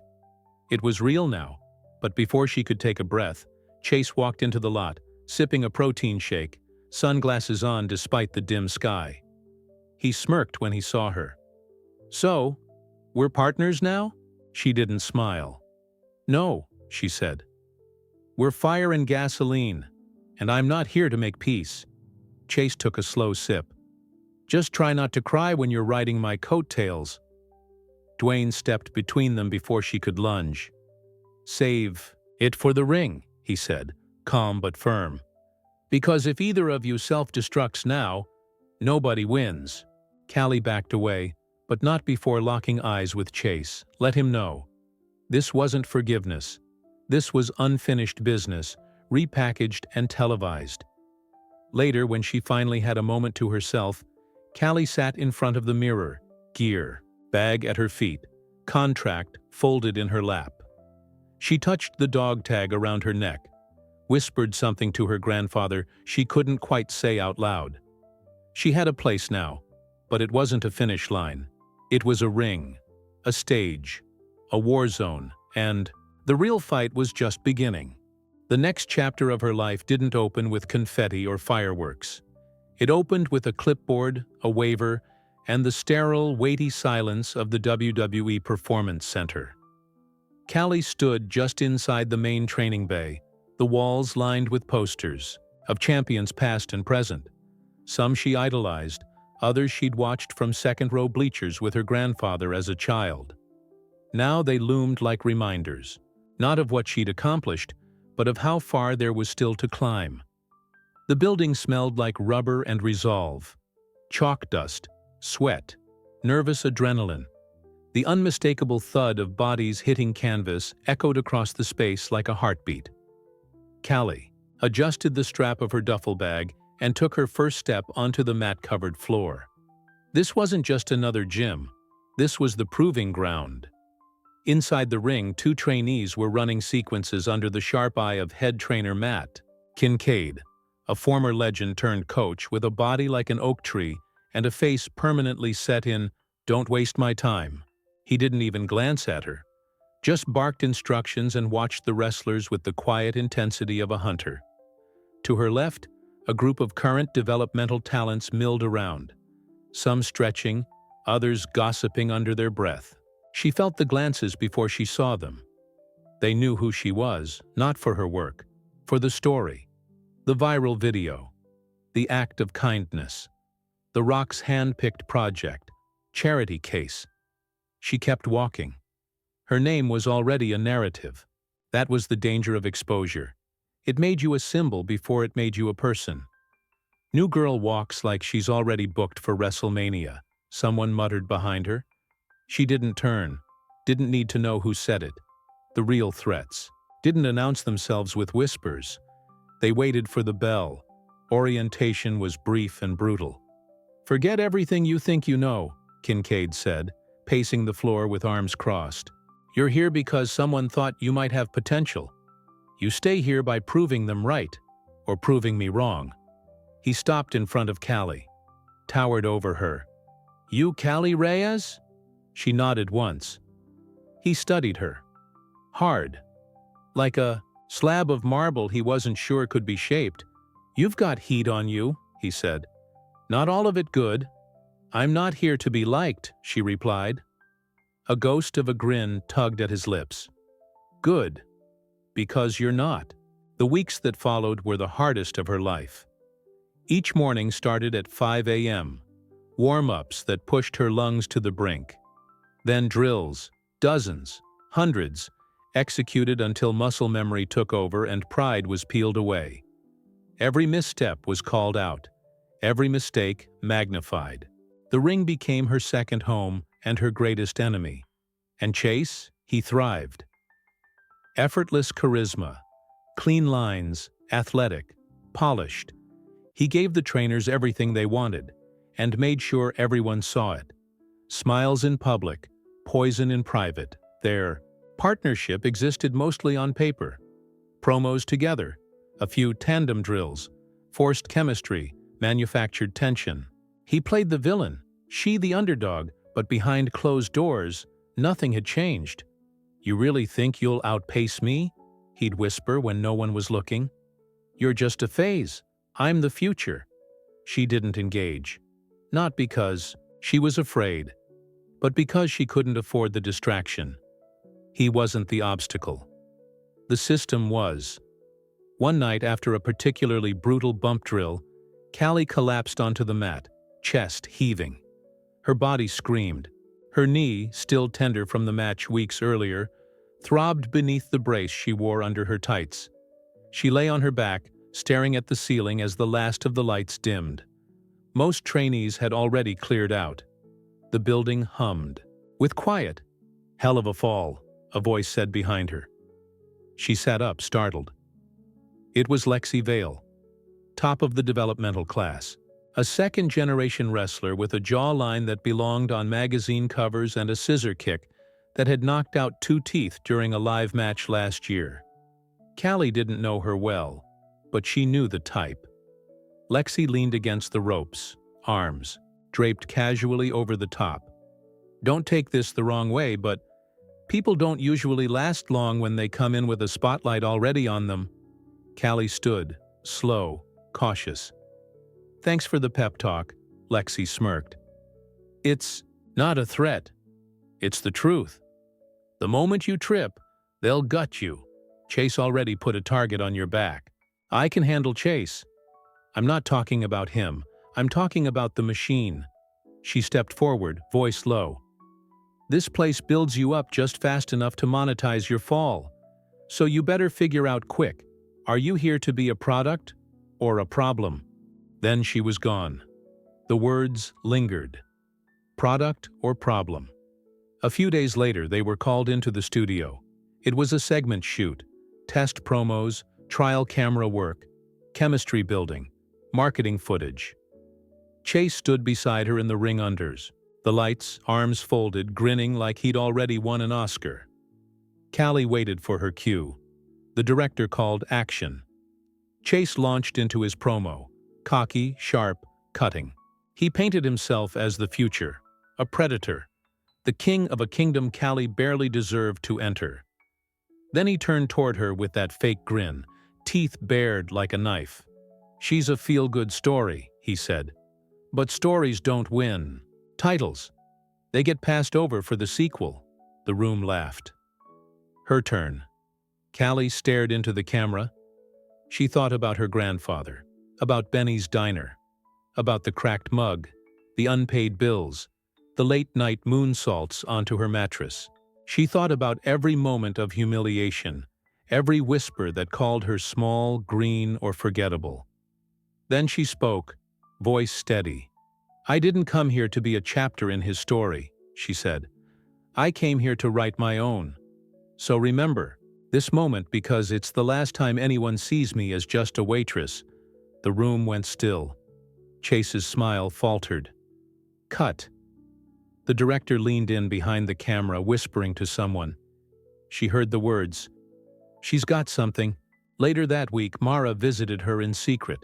It was real now, but before she could take a breath, Chase walked into the lot, sipping a protein shake, sunglasses on despite the dim sky. He smirked when he saw her. So, we're partners now? She didn't smile. No, she said. We're fire and gasoline, and I'm not here to make peace. Chase took a slow sip. Just try not to cry when you're riding my coattails. Dwayne stepped between them before she could lunge. Save it for the ring, he said, calm but firm. Because if either of you self-destructs now, nobody wins. Callie backed away, but not before locking eyes with Chase. Let him know. This wasn't forgiveness. This was unfinished business, repackaged and televised. Later, when she finally had a moment to herself, Callie sat in front of the mirror, gear, bag at her feet, contract folded in her lap. She touched the dog tag around her neck, whispered something to her grandfather she couldn't quite say out loud. She had a place now, but it wasn't a finish line. It was a ring, a stage, a war zone, and the real fight was just beginning. The next chapter of her life didn't open with confetti or fireworks. It opened with a clipboard, a waiver, and the sterile, weighty silence of the WWE Performance Center. Callie stood just inside the main training bay, the walls lined with posters of champions past and present. Some she idolized, others she'd watched from second-row bleachers with her grandfather as a child. Now they loomed like reminders, not of what she'd accomplished, but of how far there was still to climb. The building smelled like rubber and resolve, chalk dust, sweat, nervous adrenaline. The unmistakable thud of bodies hitting canvas echoed across the space like a heartbeat. Callie adjusted the strap of her duffel bag and took her first step onto the mat-covered floor. This wasn't just another gym. This was the proving ground. Inside the ring, 2 trainees were running sequences under the sharp eye of head trainer Matt Kincaid, a former legend turned coach with a body like an oak tree and a face permanently set in, "Don't waste my time." He didn't even glance at her, just barked instructions and watched the wrestlers with the quiet intensity of a hunter. To her left, a group of current developmental talents milled around, some stretching, others gossiping under their breath. She felt the glances before she saw them. They knew who she was, not for her work, for the story, the viral video, the act of kindness, The Rock's hand-picked project, charity case. She kept walking. Her name was already a narrative. That was the danger of exposure. It made you a symbol before it made you a person. New girl walks like she's already booked for WrestleMania, someone muttered behind her. She didn't turn, didn't need to know who said it. The real threats didn't announce themselves with whispers. They waited for the bell. Orientation was brief and brutal. "Forget everything you think you know," Kincaid said, pacing the floor with arms crossed. "You're here because someone thought you might have potential. You stay here by proving them right, or proving me wrong." He stopped in front of Callie, towered over her. "You Callie Reyes?" She nodded once. He studied her. Hard. Like a slab of marble he wasn't sure could be shaped. "You've got heat on you," he said. "Not all of it good." "I'm not here to be liked," she replied. A ghost of a grin tugged at his lips. "Good. Because you're not." The weeks that followed were the hardest of her life. Each morning started at 5 a.m., warm-ups that pushed her lungs to the brink. Then drills, dozens, hundreds, executed until muscle memory took over and pride was peeled away. Every misstep was called out, every mistake magnified. The ring became her second home and her greatest enemy. And Chase, he thrived. Effortless charisma, clean lines, athletic, polished. He gave the trainers everything they wanted and made sure everyone saw it. Smiles in public, poison in private. Their partnership existed mostly on paper. Promos together, a few tandem drills, forced chemistry, manufactured tension. He played the villain, she the underdog, but behind closed doors, nothing had changed. "You really think you'll outpace me?" he'd whisper when no one was looking. "You're just a phase. I'm the future." She didn't engage. Not because she was afraid, but because she couldn't afford the distraction. He wasn't the obstacle. The system was. One night after a particularly brutal bump drill, Callie collapsed onto the mat, chest heaving. Her body screamed. Her knee, still tender from the match weeks earlier, throbbed beneath the brace she wore under her tights. She lay on her back, staring at the ceiling as the last of the lights dimmed. Most trainees had already cleared out. The building hummed. With quiet. "Hell of a fall," a voice said behind her. She sat up, startled. It was Lexi Vale, top of the developmental class. A second-generation wrestler with a jawline that belonged on magazine covers and a scissor kick that had knocked out 2 teeth during a live match last year. Callie didn't know her well, but she knew the type. Lexi leaned against the ropes, arms draped casually over the top. Don't take this the wrong way, but people don't usually last long when they come in with a spotlight already on them. Callie stood, slow, cautious. "Thanks for the pep talk," Lexi smirked. "It's not a threat. It's the truth. The moment you trip, they'll gut you. Chase already put a target on your back. I can handle Chase. I'm not talking about him. I'm talking about the machine." She stepped forward, voice low. "This place builds you up just fast enough to monetize your fall. So you better figure out quick. Are you here to be a product or a problem?" Then she was gone. The words lingered. Product or problem? A few days later, they were called into the studio. It was a segment shoot, test promos, trial camera work, chemistry building, marketing footage. Chase stood beside her in the ring unders, the lights, arms folded, grinning like he'd already won an Oscar. Callie waited for her cue. The director called action. Chase launched into his promo, cocky, sharp, cutting. He painted himself as the future, a predator, the king of a kingdom Callie barely deserved to enter. Then he turned toward her with that fake grin, teeth bared like a knife. "She's a feel-good story," he said. "But stories don't win titles. They get passed over for the sequel." The room laughed. Her turn. Callie stared into the camera. She thought about her grandfather, about Benny's diner, about the cracked mug, the unpaid bills, the late-night moonsaults onto her mattress. She thought about every moment of humiliation, every whisper that called her small, green, or forgettable. Then she spoke, voice steady. "I didn't come here to be a chapter in his story," she said. "I came here to write my own. So remember this moment, because it's the last time anyone sees me as just a waitress." The room went still. Chase's smile faltered. "Cut." The director leaned in behind the camera, whispering to someone. She heard the words, "She's got something." Later that week, Mara visited her in secret.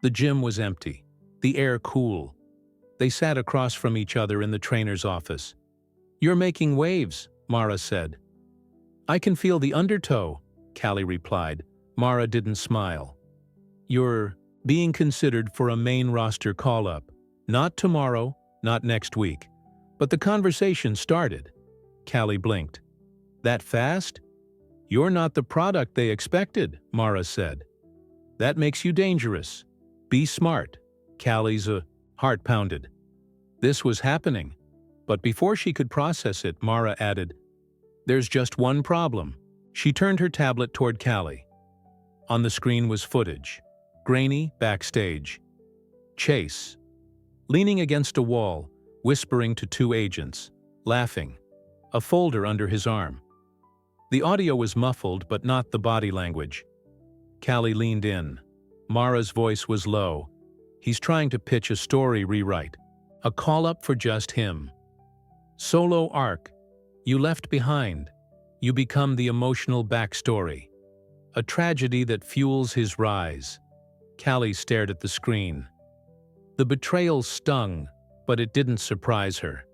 The gym was empty, the air cool. They sat across from each other in the trainer's office. "You're making waves," Mara said. "I can feel the undertow," Callie replied. Mara didn't smile. "You're being considered for a main roster call-up. Not tomorrow, not next week. But the conversation started." Callie blinked. "That fast?" "You're not the product they expected," Mara said. "That makes you dangerous. Be smart." Callie's heart pounded. This was happening. But before she could process it, Mara added, "There's just one problem." She turned her tablet toward Callie. On the screen was footage. Grainy, backstage. Chase, leaning against a wall, whispering to two agents, laughing, a folder under his arm. The audio was muffled, but not the body language. Callie leaned in. Mara's voice was low. "He's trying to pitch a story rewrite. A call-up for just him. Solo arc. You left behind. You become the emotional backstory. A tragedy that fuels his rise." Callie stared at the screen. The betrayal stung, but it didn't surprise her.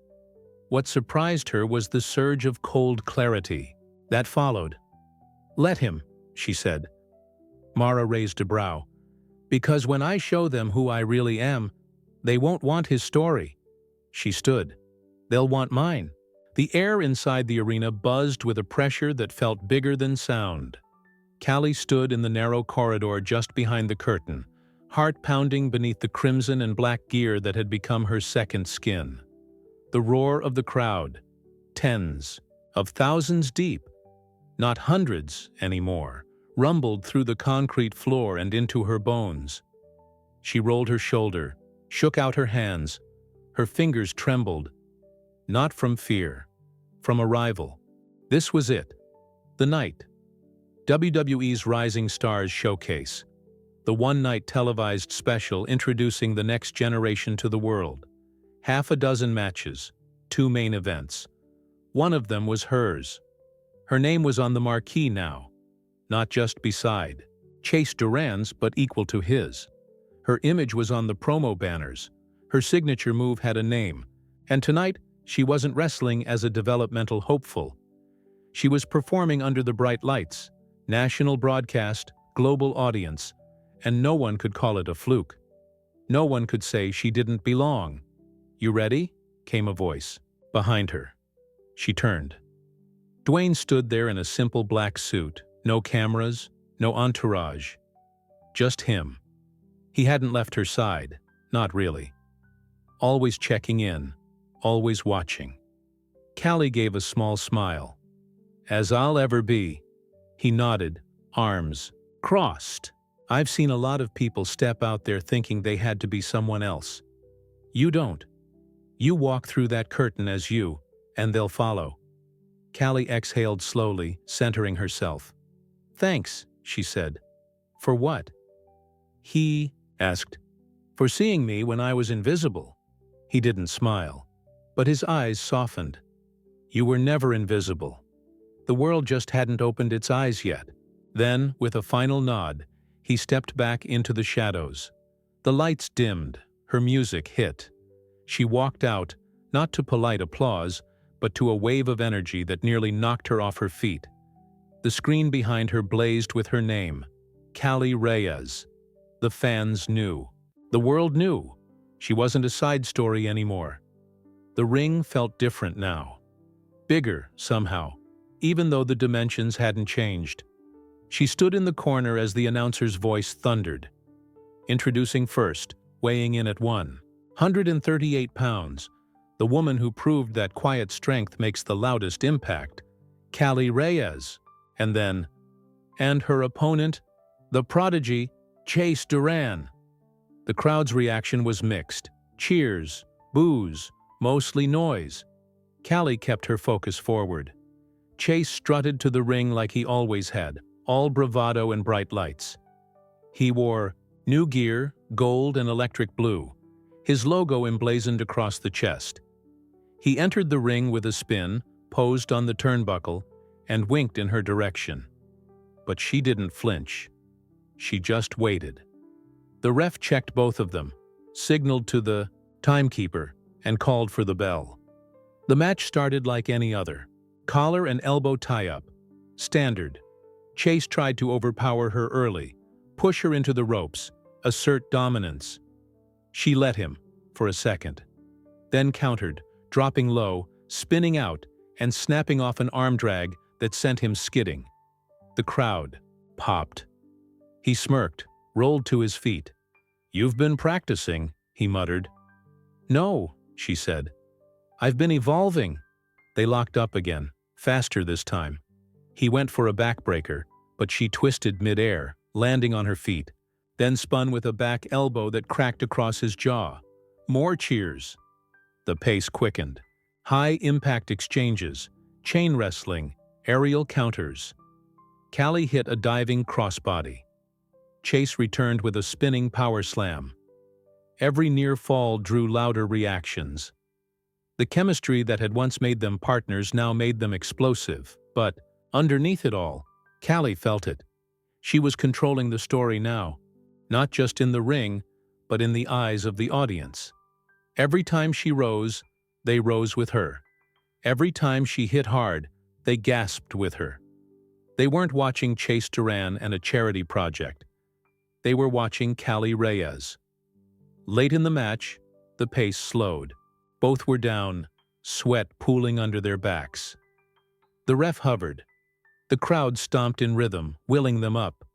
What surprised her was the surge of cold clarity that followed. "Let him," she said. Mara raised a brow. "Because when I show them who I really am, they won't want his story." She stood. "They'll want mine." The air inside the arena buzzed with a pressure that felt bigger than sound. Callie stood in the narrow corridor just behind the curtain, heart pounding beneath the crimson and black gear that had become her second skin. The roar of the crowd, tens of thousands deep, not hundreds anymore, rumbled through the concrete floor and into her bones. She rolled her shoulder, shook out her hands. Her fingers trembled. Not from fear, from arrival. This was it. The night. WWE's Rising Stars Showcase. The one-night televised special introducing the next generation to the world. Half a dozen matches, 2 main events. One of them was hers. Her name was on the marquee now. Not just beside Chase Duran's, but equal to his. Her image was on the promo banners. Her signature move had a name. And tonight, she wasn't wrestling as a developmental hopeful. She was performing under the bright lights. National broadcast, global audience, and no one could call it a fluke. No one could say she didn't belong. "You ready?" came a voice behind her. She turned. Dwayne stood there in a simple black suit, no cameras, no entourage. Just him. He hadn't left her side, not really. Always checking in, always watching. Callie gave a small smile. "As I'll ever be." He nodded, arms crossed. "I've seen a lot of people step out there thinking they had to be someone else. You don't. You walk through that curtain as you, and they'll follow." Callie exhaled slowly, centering herself. "Thanks," she said. "For what?" He asked. "For seeing me when I was invisible." He didn't smile, but his eyes softened. "You were never invisible. The world just hadn't opened its eyes yet." Then, with a final nod, he stepped back into the shadows. The lights dimmed, her music hit. She walked out, not to polite applause, but to a wave of energy that nearly knocked her off her feet. The screen behind her blazed with her name, Callie Reyes. The fans knew. The world knew. She wasn't a side story anymore. The ring felt different now. Bigger, somehow, even though the dimensions hadn't changed. She stood in the corner as the announcer's voice thundered. Introducing first, weighing in at 138 pounds, the woman who proved that quiet strength makes the loudest impact, Callie Reyes. And then, And her opponent, the prodigy, Chase Duran. The crowd's reaction was mixed. Cheers, boos, mostly noise. Callie kept her focus forward. Chase strutted to the ring like he always had, all bravado and bright lights. He wore new gear, gold and electric blue, his logo emblazoned across the chest. He entered the ring with a spin, posed on the turnbuckle, and winked in her direction. But she didn't flinch. She just waited. The ref checked both of them, signaled to the timekeeper, and called for the bell. The match started like any other. Collar and elbow tie-up. Standard. Chase tried to overpower her early, push her into the ropes, assert dominance. She let him, for a second. Then countered, dropping low, spinning out, and snapping off an arm drag that sent him skidding. The crowd popped. He smirked, rolled to his feet. "You've been practicing," he muttered. "No," she said. "I've been evolving." They locked up again, faster this time. He went for a backbreaker, but she twisted mid-air, landing on her feet, then spun with a back elbow that cracked across his jaw. More cheers. The pace quickened. High-impact exchanges, chain wrestling, aerial counters. Callie hit a diving crossbody. Chase returned with a spinning power slam. Every near fall drew louder reactions. The chemistry that had once made them partners now made them explosive, but underneath it all, Callie felt it. She was controlling the story now, not just in the ring, but in the eyes of the audience. Every time she rose, they rose with her. Every time she hit hard, they gasped with her. They weren't watching Chase Duran and a charity project. They were watching Callie Reyes. Late in the match, the pace slowed. Both were down, sweat pooling under their backs. The ref hovered. The crowd stomped in rhythm, willing them up.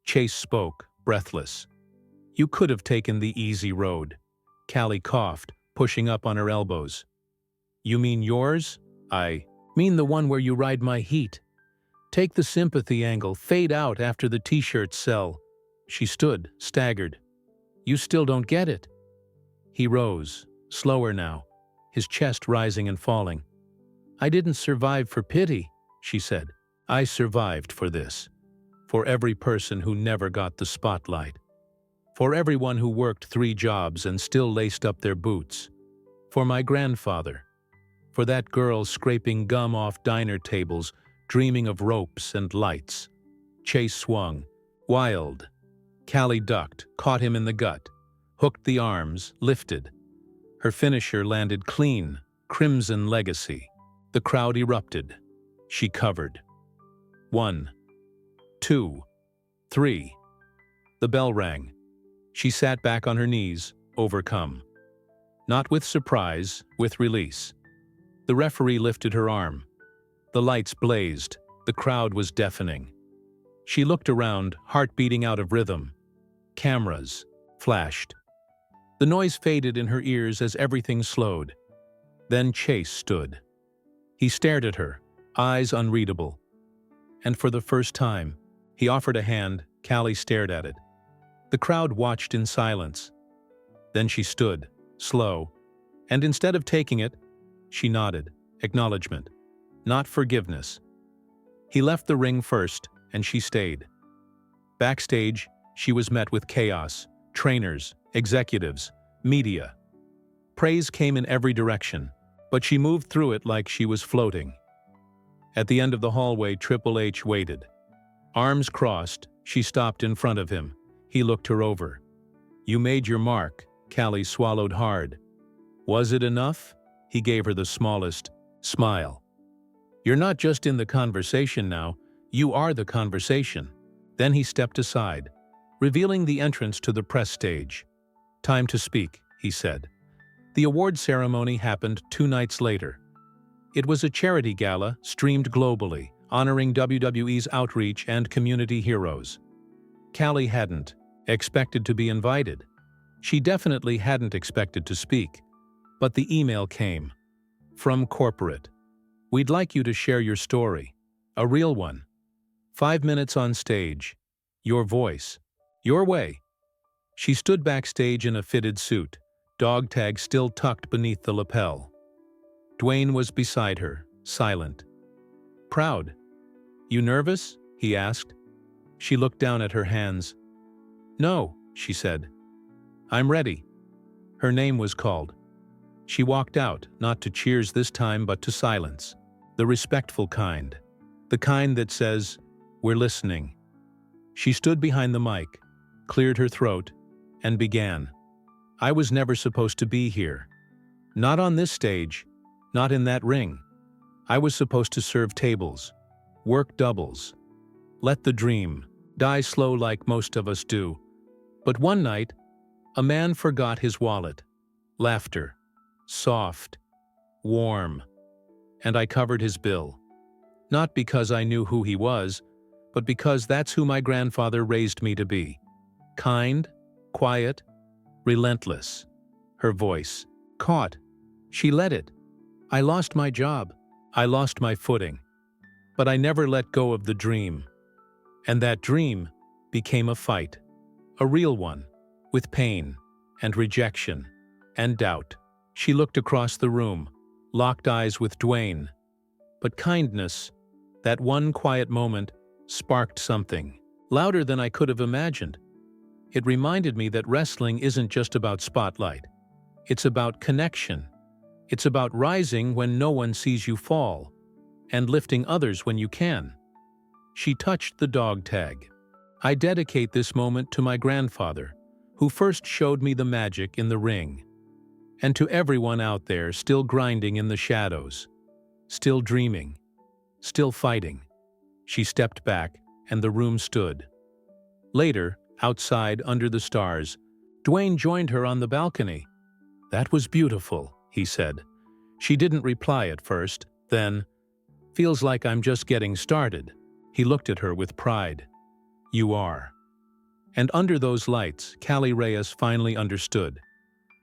Chase spoke, breathless. "You could have taken the easy road." Callie coughed, pushing up on her elbows. "You mean yours?" "I mean the one where you ride my heat. Take the sympathy angle, fade out after the t-shirts sell." She stood, staggered. "You still don't get it." He rose, slower now, his chest rising and falling. "I didn't survive for pity," she said. "I survived for this. For every person who never got the spotlight. For everyone who worked 3 jobs and still laced up their boots. For my grandfather. For that girl scraping gum off diner tables, dreaming of ropes and lights." Chase swung, wild. Callie ducked, caught him in the gut, hooked the arms, lifted. Her finisher landed clean, crimson legacy. The crowd erupted. She covered. 1, 2, 3. The bell rang. She sat back on her knees, overcome. Not with surprise, with release. The referee lifted her arm. The lights blazed. The crowd was deafening. She looked around, heart beating out of rhythm. Cameras flashed. The noise faded in her ears as everything slowed. Then Chase stood. He stared at her, eyes unreadable. And for the first time, he offered a hand. Callie stared at it. The crowd watched in silence. Then she stood, slow, and instead of taking it, she nodded, acknowledgement, not forgiveness. He left the ring first, and she stayed. Backstage, she was met with chaos, trainers, executives, media. Praise came in every direction, but she moved through it like she was floating. At the end of the hallway, Triple H waited. Arms crossed, she stopped in front of him. He looked her over. "You made your mark." Callie swallowed hard. "Was it enough?" He gave her the smallest smile. "You're not just in the conversation now, you are the conversation." Then he stepped aside, revealing the entrance to the press stage. "Time to speak," he said. The award ceremony happened 2 nights later. It was a charity gala streamed globally, honoring WWE's outreach and community heroes. Callie hadn't expected to be invited. She definitely hadn't expected to speak. But the email came. From corporate. "We'd like you to share your story. A real one. 5 minutes on stage. Your voice. Your way. She stood backstage in a fitted suit, dog tag still tucked beneath the lapel. Dwayne was beside her, silent. Proud. You nervous? He asked. She looked down at her hands. No, she said. I'm ready. Her name was called. She walked out, not to cheers this time but to silence. The respectful kind. The kind that says, we're listening. She stood behind the mic, cleared her throat, and began. I was never supposed to be here. Not on this stage, not in that ring. I was supposed to serve tables, work doubles, let the dream die slow like most of us do. But one night, a man forgot his wallet. Laughter. Soft. Warm. And I covered his bill. Not because I knew who he was, but because that's who my grandfather raised me to be. Kind, quiet, relentless. Her voice. Caught. She let it. I lost my job. I lost my footing. But I never let go of the dream. And that dream became a fight. A real one. With pain, and rejection, and doubt. She looked across the room, locked eyes with Dwayne. But kindness, that one quiet moment, sparked something, louder than I could have imagined. It reminded me that wrestling isn't just about spotlight. It's about connection. It's about rising when no one sees you fall, and lifting others when you can. She touched the dog tag. I dedicate this moment to my grandfather, who first showed me the magic in the ring. And to everyone out there still grinding in the shadows, still dreaming, still fighting. She stepped back, and the room stood. Later, outside under the stars, Dwayne joined her on the balcony. That was beautiful, he said. She didn't reply at first, then, feels like I'm just getting started. He looked at her with pride. You are. And under those lights, Callie Reyes finally understood.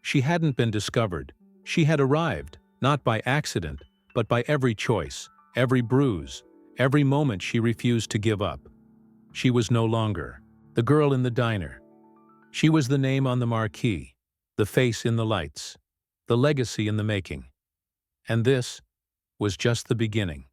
She hadn't been discovered. She had arrived, not by accident, but by every choice, every bruise, every moment she refused to give up. She was no longer the girl in the diner. She was the name on the marquee, the face in the lights, the legacy in the making. And this was just the beginning.